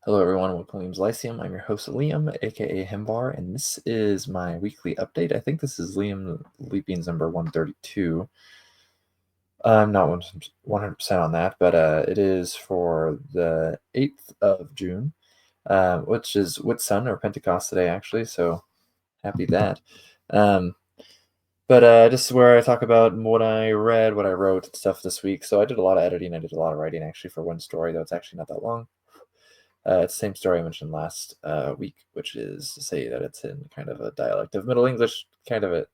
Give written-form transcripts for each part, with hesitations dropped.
Hello, everyone. Welcome to Liam's Lyceum. I'm your host, Liam, aka Himbar, and this is my weekly update. I think this is Liam Leapings number 132. I'm not 100% on that, but it is for the 8th of June, which is Whitsun or Pentecost today, actually. So happy that. Um, but this is where I talk about what I read, what I wrote, and stuff this week. So I did a lot of editing. I did a lot of writing actually for one story, though it's actually not that long. It's the same story I mentioned last week, which is to say that it's in kind of a dialect of Middle English, kind of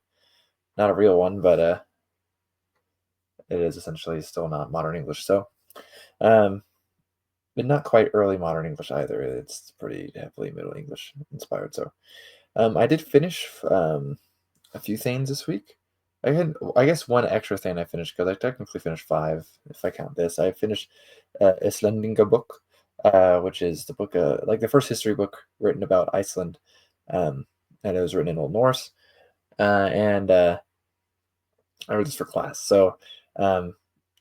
not a real one, but it is essentially still not modern English. So, um, but not quite early modern English either. It's pretty heavily Middle English inspired. So, I did finish a few things this week. I guess, one extra thing I finished because I technically finished five if I count this. I finished Icelandinga book, which is the book, like the first history book written about Iceland, and it was written in Old Norse. And I read this for class, so um,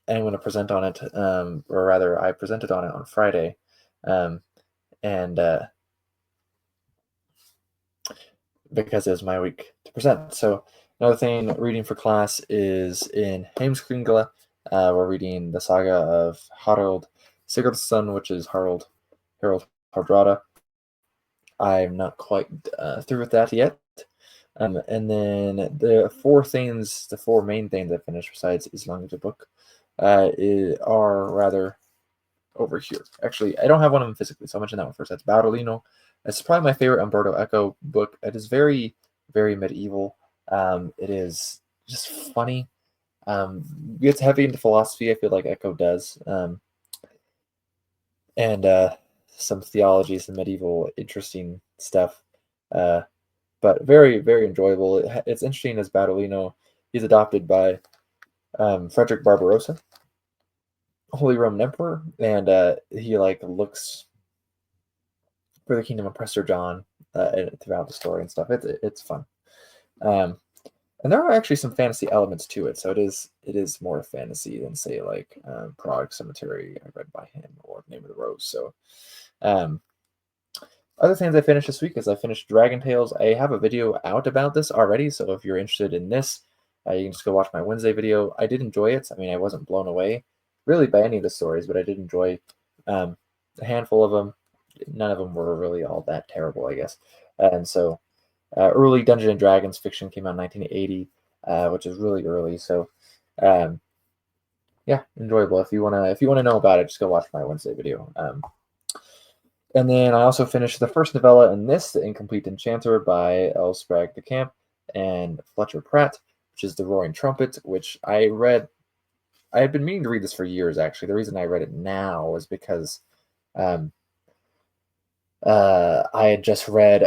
I'm going to present on it, or rather, I presented on it on Friday, um, and because it was my week to present. So another thing reading for class is in Heimskringla. We're reading the saga of Harald Sigurdsson, which is Harold Hardrada. I'm not quite through with that yet. And then the four main things I finished besides Islamic book, are rather over here. Actually, I don't have one of them physically, so I'll mention that one first. That's Baudolino. It's probably my favorite Umberto Eco book. It is very, very medieval. It is just funny. It's heavy into philosophy. I feel like Eco does, and some theology, some medieval interesting stuff. Uh, but very, very enjoyable. It's interesting as Baudolino. He's adopted by Frederick Barbarossa, Holy Roman Emperor, and he like looks for the kingdom of Prester John throughout the story and stuff. It's fun, um, and there are actually some fantasy elements to it. So it is more fantasy than say like Prague Cemetery I read by him or Name of the Rose. So um, other things I finished this week is I finished Dragon Tales. I have a video out about this already, so if you're interested in this, you can just go watch my Wednesday video. I did enjoy it. I mean, I wasn't blown away really by any of the stories, but I did enjoy a handful of them. None of them were really all that terrible, I guess. And so, early Dungeons and Dragons fiction came out in 1980, which is really early. So, um, yeah, enjoyable. If you wanna know about it, just go watch my Wednesday video. And then I also finished the first novella in this, The Incomplete Enchanter by L. Sprague de Camp and Fletcher Pratt, which is The Roaring Trumpet, which I read. I had been meaning to read this for years, actually. The reason I read it now is because um, I had just read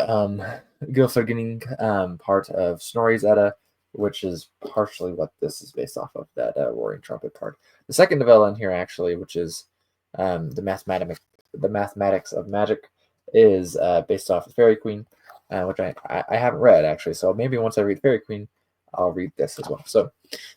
Gylfaginning, part of Snorri's Edda, which is partially what this is based off of, that Roaring Trumpet part. The second novella in here, actually, which is the Mathematics of Magic, is based off of Fairy Queen, which I haven't read, actually. So maybe once I read Fairy Queen, I'll read this as well. So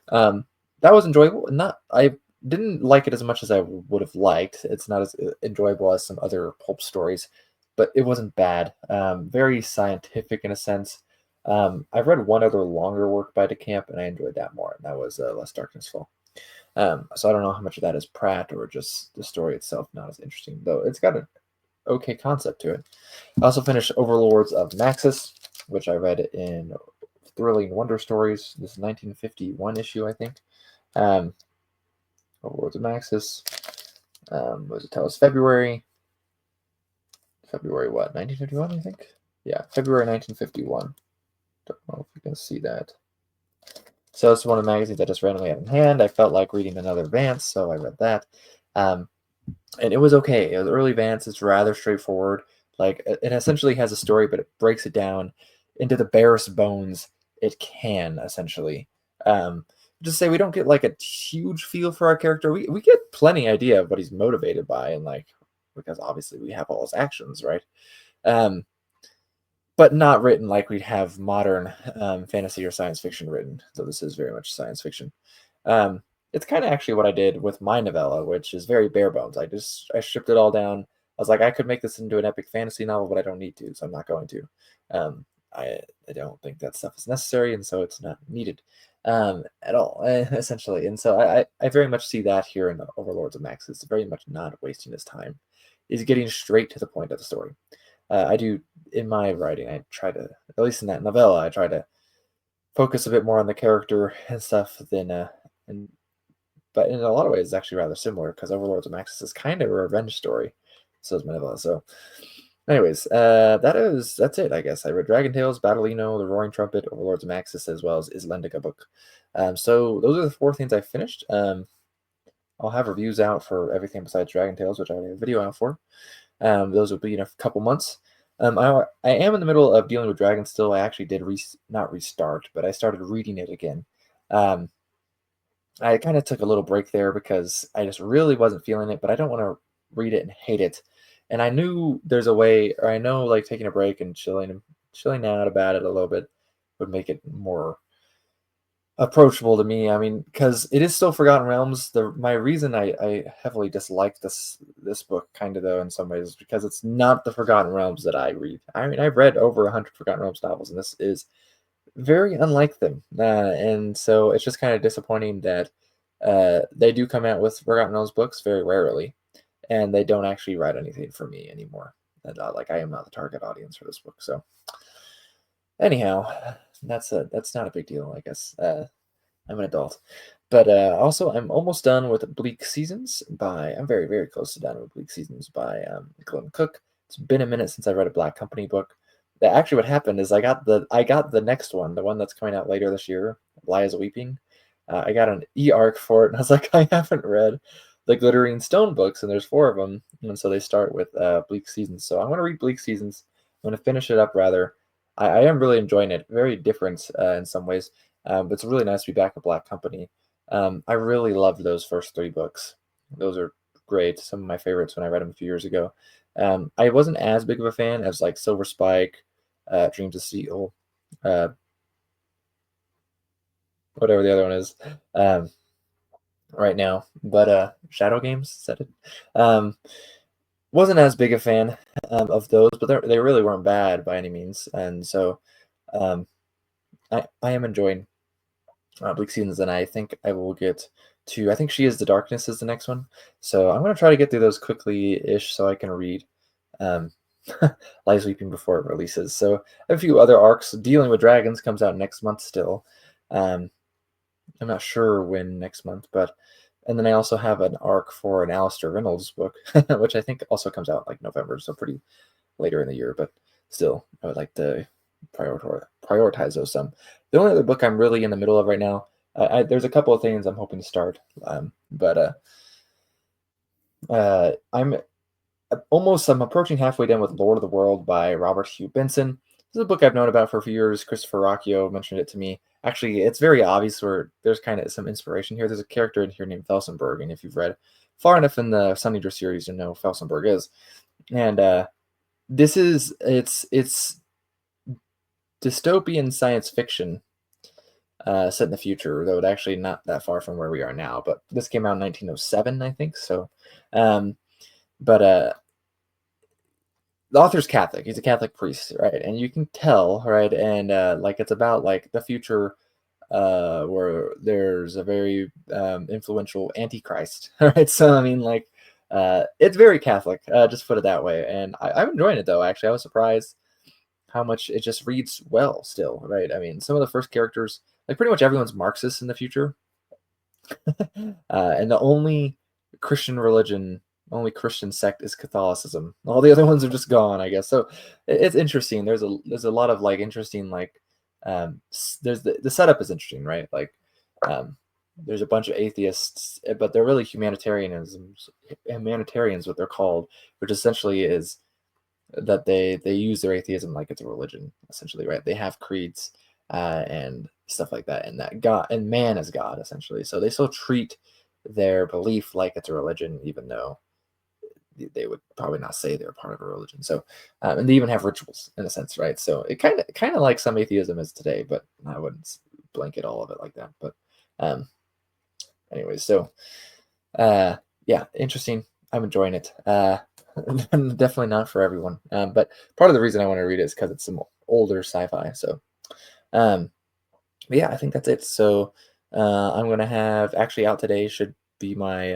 that was enjoyable. Not I didn't like it as much as I would have liked. It's not as enjoyable as some other pulp stories, but it wasn't bad. Very scientific in a sense. I've read one other longer work by DeCamp, and I enjoyed that more, and that was Less Darkness Fall. So I don't know how much of that is Pratt or just the story itself not as interesting, though it's got an okay concept to it. I also finished Overlords of Maxis, which I read in Thrilling Wonder Stories. This is 1951 issue, I think. Overlords of Maxis. What does it tell us? February what? 1951, I think? Yeah, February 1951. Don't know if you can see that. So it's one of the magazines I just randomly had in hand. I felt like reading another Vance, so I read that. And it was okay. It was early Vance. It's rather straightforward. Like, it essentially has a story, but it breaks it down into the barest bones it can, essentially. Just say we don't get like a huge feel for our character. We get plenty idea of what he's motivated by, and like, because obviously we have all his actions, right? But not written like we'd have modern fantasy or science fiction written. So this is very much science fiction. It's kind of actually what I did with my novella, which is very bare bones. I stripped it all down. was like, I could make this into an epic fantasy novel, but I don't need to, so I'm not going to. Um, I don't think that stuff is necessary, and so it's not needed at all, essentially. And so I very much see that here in the Overlords of Max. It's very much not wasting his time. He's getting straight to the point of the story. I do in my writing. I try to, at least in that novella, I try to focus a bit more on the character and stuff than and but in a lot of ways it's actually rather similar because Overlords of Maxis is kind of a revenge story. So is Manila. So anyways, that's it, I guess. I read Dragon Tales, Battlino, The Roaring Trumpet, Overlords of Maxis, as well as Islandica book. So those are the 4 things I finished. I'll have reviews out for everything besides Dragon Tales, which I already have a video out for. Those will be in a couple months. I am in the middle of dealing with Dragon still. I actually did not restart, but I started reading it again. I kind of took a little break there because I just really wasn't feeling it, but I don't want to read it and hate it. And I knew there's a way, or I know like taking a break and chilling out about it a little bit would make it more approachable to me. I mean, because it is still Forgotten Realms. My reason I heavily dislike this book, kind of though, in some ways, is because it's not the Forgotten Realms that I read. I mean, I've read over 100 Forgotten Realms novels, and this is very unlike them. And so it's just kind of disappointing that they do come out with Forgotten Realms books very rarely, and they don't actually write anything for me anymore. And, like I am not the target audience for this book. So anyhow, that's not a big deal, I guess. I'm an adult. But also, I'm almost done with Bleak Seasons I'm very, very close to done with Bleak Seasons by Glenn Cook. It's been a minute since I read a Black Company book. Actually, what happened is I got the next one, the one that's coming out later this year, Lies Weeping. I got an e-arc for it, and I was like, I haven't read the Glittering Stone books, and there's 4 of them, and so they start with Bleak Seasons. So I want to read Bleak Seasons. I'm going to finish it up, rather. I am really enjoying it. Very different in some ways, but it's really nice to be back at Black Company. I really loved those first 3 books. Those are great. Some of my favorites when I read them a few years ago. I wasn't as big of a fan as like Silver Spike, Dreams of Steel, whatever the other one is, right now. But Shadow Games said it. Wasn't as big a fan of those, but they really weren't bad by any means. And so um, I am enjoying Bleak Seasons, and I think I will get to. I think She Is the Darkness is the next one. So I'm going to try to get through those quickly-ish so I can read Lies Weeping before it releases. So I have a few other arcs. Dealing with Dragons comes out next month still. I'm not sure when next month, but and then I also have an arc for an Alistair Reynolds book, which I think also comes out like November, so pretty later in the year. But still, I would like to prioritize those some. The only other book I'm really in the middle of right now, there's a couple of things I'm hoping to start, but I'm approaching halfway done with Lord of the World by Robert Hugh Benson. This is a book I've known about for a few years. Christopher Rocchio mentioned it to me. Actually, it's very obvious where there's kind of some inspiration here. There's a character in here named Felsenburg, and if you've read far enough in the Sunnydra series, you know who Felsenburg is. And it's dystopian science fiction set in the future, though it's actually not that far from where we are now. But this came out in 1907, I think. So, but the author's Catholic. He's a Catholic priest, right? And you can tell, right? And like it's about like the future where there's a very influential Antichrist, right? So I mean, like it's very Catholic. Just put it that way. And I'm enjoying it though. Actually, I was surprised how much it just reads well still, right? I mean, some of the first characters, like pretty much everyone's Marxist in the future, and the only Christian sect is Catholicism. All the other ones are just gone, I guess. So it's interesting. There's a lot of like interesting like there's the setup is interesting, right? Like there's a bunch of atheists, but they're really humanitarians, what they're called, which essentially is that they use their atheism like it's a religion, essentially, right? They have creeds and stuff like that, and that God and man is God, essentially. So they still treat their belief like it's a religion, even though they would probably not say they're part of a religion. So, and they even have rituals in a sense, right? So it kind of like some atheism is today, but I wouldn't blanket all of it like that. But, anyways, so yeah, interesting. I'm enjoying it. Definitely not for everyone. But part of the reason I want to read it is because it's some older sci-fi. So, um, but yeah, I think that's it. So, I'm gonna have actually out today should be my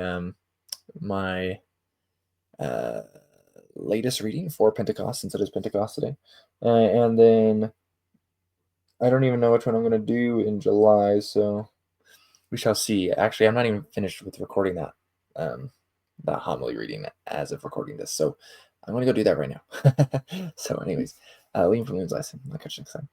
uh, latest reading for Pentecost since it is Pentecost today, and then I don't even know which one I'm gonna do in July. So we shall see. Actually, I'm not even finished with recording um, that homily reading as of recording this. So I'm gonna go do that right now. So, anyways, lean from Moon's lesson. I'll catch you next time.